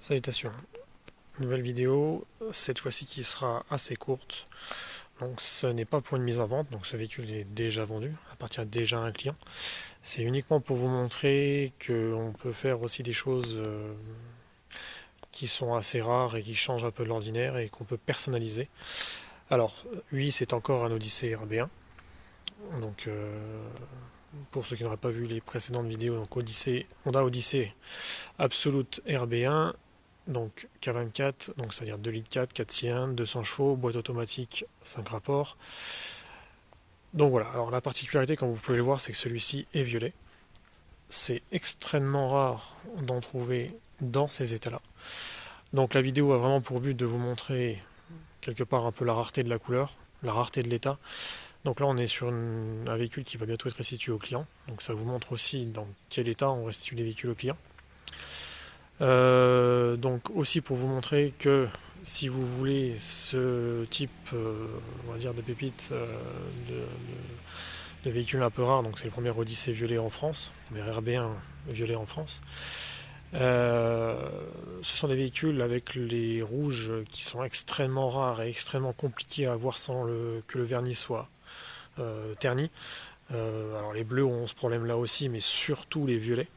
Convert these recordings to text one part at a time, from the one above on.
Salutations, nouvelle vidéo, cette fois-ci qui sera assez courte. Donc ce n'est pas pour une mise en vente, donc ce véhicule est déjà vendu, appartient déjà à un client. C'est uniquement pour vous montrer qu'on peut faire aussi des choses qui sont assez rares et qui changent un peu de l'ordinaire et qu'on peut personnaliser. Alors oui, c'est encore un Odyssey RB1. Donc pour ceux qui n'auraient pas vu les précédentes vidéos, donc Honda Odyssey Absolute RB1. Donc K24, donc c'est-à-dire 2 litres 4, 4 cylindres, 200 chevaux, boîte automatique, 5 rapports. Donc voilà, alors la particularité, comme vous pouvez le voir, c'est que celui-ci est violet. C'est extrêmement rare d'en trouver dans ces états-là. Donc la vidéo a vraiment pour but de vous montrer quelque part un peu la rareté de la couleur, la rareté de l'état. Donc là on est sur un véhicule qui va bientôt être restitué au client. Donc ça vous montre aussi dans quel état on restitue les véhicules au client. Donc aussi pour vous montrer que si vous voulez ce type, on va dire, de pépite, de véhicule un peu rare, donc c'est le premier Odyssey violet en France, le RB1 violet en France. Ce sont des véhicules avec les rouges qui sont extrêmement rares et extrêmement compliqués à avoir sans que le vernis soit terni. Alors les bleus ont ce problème-là aussi, mais surtout les violets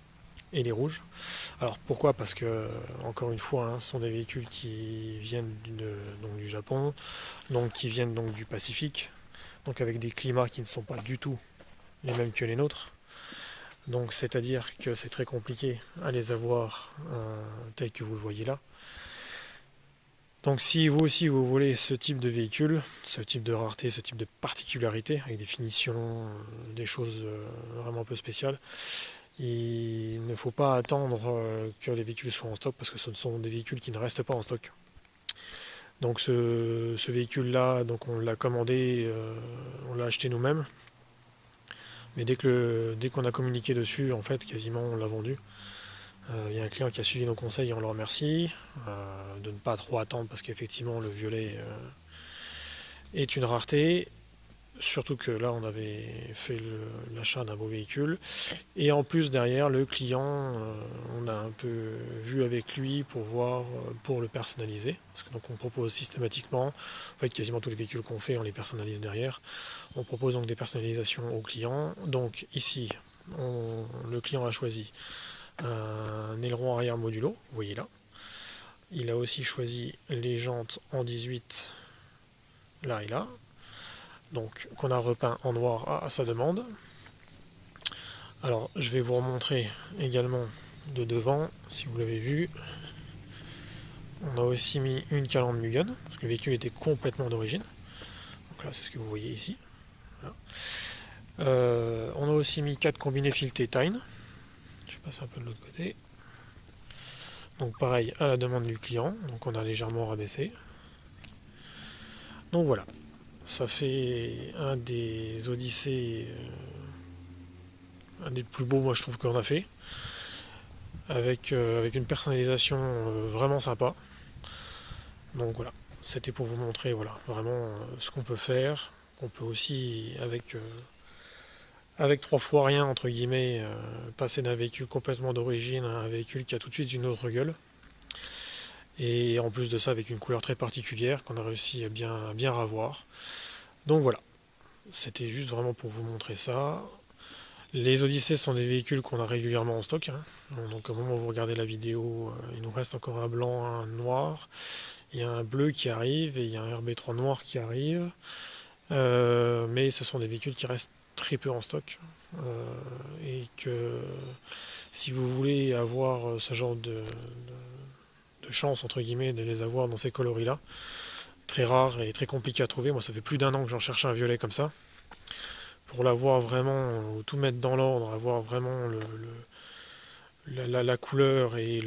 et les rouges. Alors pourquoi? Parce que, encore une fois, hein, ce sont des véhicules qui viennent donc du Japon, donc qui viennent donc du Pacifique, donc avec des climats qui ne sont pas du tout les mêmes que les nôtres. Donc c'est-à-dire que c'est très compliqué à les avoir tels que vous le voyez là. Donc si vous aussi vous voulez ce type de véhicule, ce type de rareté, ce type de particularité, avec des finitions, des choses vraiment un peu spéciales, il ne faut pas attendre que les véhicules soient en stock parce que ce sont des véhicules qui ne restent pas en stock. Donc ce véhicule-là, donc on l'a commandé, on l'a acheté nous-mêmes. Mais dès qu'on a communiqué dessus, en fait, quasiment on l'a vendu. Il y a un client qui a suivi nos conseils et on le remercie de ne pas trop attendre parce qu'effectivement le violet est une rareté. Surtout que là on avait fait l'achat d'un beau véhicule. Et en plus derrière le client, on a un peu vu avec lui pour voir, pour le personnaliser. Parce que donc on propose systématiquement, en fait quasiment tous les véhicules qu'on fait on les personnalise derrière. On propose donc des personnalisations aux clients. Donc ici le client a choisi un aileron arrière modulo, vous voyez là. Il a aussi choisi les jantes en 18 là et là. Donc qu'on a repeint en noir à sa demande. Alors je vais vous remontrer également de devant, si vous l'avez vu. On a aussi mis une calandre Mugen, parce que le véhicule était complètement d'origine. Donc là c'est ce que vous voyez ici. Voilà. On a aussi mis 4 combinés filetés Tyne. Je vais passer un peu de l'autre côté. Donc pareil à la demande du client, donc on a légèrement rabaissé. Donc voilà, ça fait un des Odyssées, un des plus beaux moi je trouve qu'on a fait, avec une personnalisation vraiment sympa. Donc voilà, c'était pour vous montrer voilà, vraiment ce qu'on peut faire. On peut aussi avec 3 fois rien entre guillemets passer d'un véhicule complètement d'origine à un véhicule qui a tout de suite une autre gueule. Et en plus de ça avec une couleur très particulière qu'on a réussi à bien ravoir. Donc voilà, c'était juste vraiment pour vous montrer ça. Les Odyssées sont des véhicules qu'on a régulièrement en stock. Hein. Donc au moment où vous regardez la vidéo, il nous reste encore un blanc, un noir. Il y a un bleu qui arrive et il y a un RB3 noir qui arrive. Mais ce sont des véhicules qui restent très peu en stock. Et que si vous voulez avoir ce genre de chance, entre guillemets, de les avoir dans ces coloris-là, très rare et très compliqué à trouver. Moi, ça fait plus d'1 an que j'en cherche un violet comme ça. Pour l'avoir vraiment, tout mettre dans l'ordre, avoir vraiment la couleur et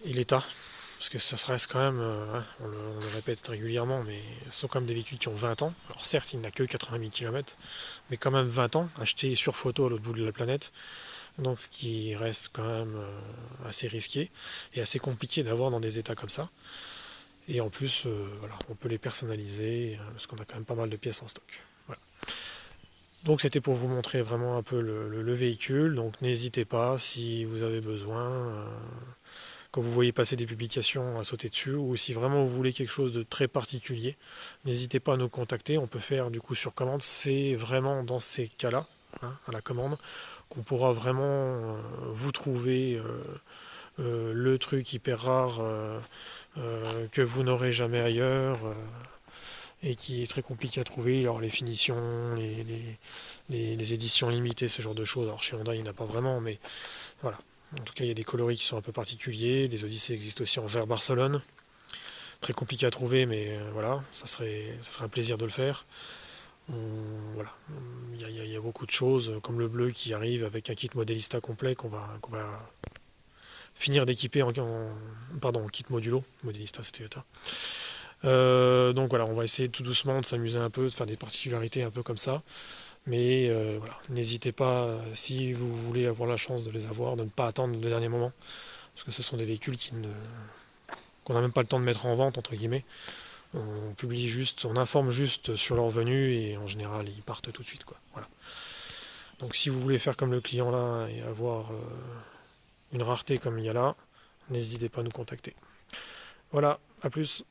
l'état. Parce que ça reste quand même, hein, on le répète régulièrement, mais ce sont quand même des véhicules qui ont 20 ans. Alors certes, il n'a que 80 000 km, mais quand même 20 ans, achetés sur photo à l'autre bout de la planète. Donc ce qui reste quand même assez risqué et assez compliqué d'avoir dans des états comme ça. Et en plus, voilà, on peut les personnaliser parce qu'on a quand même pas mal de pièces en stock. Voilà. Donc c'était pour vous montrer vraiment un peu le véhicule, donc n'hésitez pas si vous avez besoin, quand vous voyez passer des publications, à sauter dessus, ou si vraiment vous voulez quelque chose de très particulier, n'hésitez pas à nous contacter, on peut faire du coup sur commande, c'est vraiment dans ces cas-là, hein, à la commande, qu'on pourra vraiment vous trouver le truc hyper rare que vous n'aurez jamais ailleurs et qui est très compliqué à trouver. Alors les finitions, les éditions limitées, ce genre de choses. Alors chez Honda, il n'y en a pas vraiment, mais voilà. En tout cas, il y a des coloris qui sont un peu particuliers. Les Odyssées existent aussi en vert Barcelone. Très compliqué à trouver, mais voilà, ça serait un plaisir de le faire. Voilà, il y a beaucoup de choses, comme le bleu qui arrive avec un kit modélista complet qu'on va finir d'équiper pardon, en kit modulo. Modélista, c'est Toyota. Donc voilà, on va essayer tout doucement de s'amuser un peu, de faire des particularités un peu comme ça. Mais voilà, n'hésitez pas, si vous voulez avoir la chance de les avoir, de ne pas attendre le dernier moment. Parce que ce sont des véhicules qu'on n'a même pas le temps de mettre en vente, entre guillemets. On publie juste, on informe juste sur leur venue et en général ils partent tout de suite, quoi. Voilà. Donc si vous voulez faire comme le client là et avoir une rareté comme il y a là, n'hésitez pas à nous contacter. Voilà, à plus.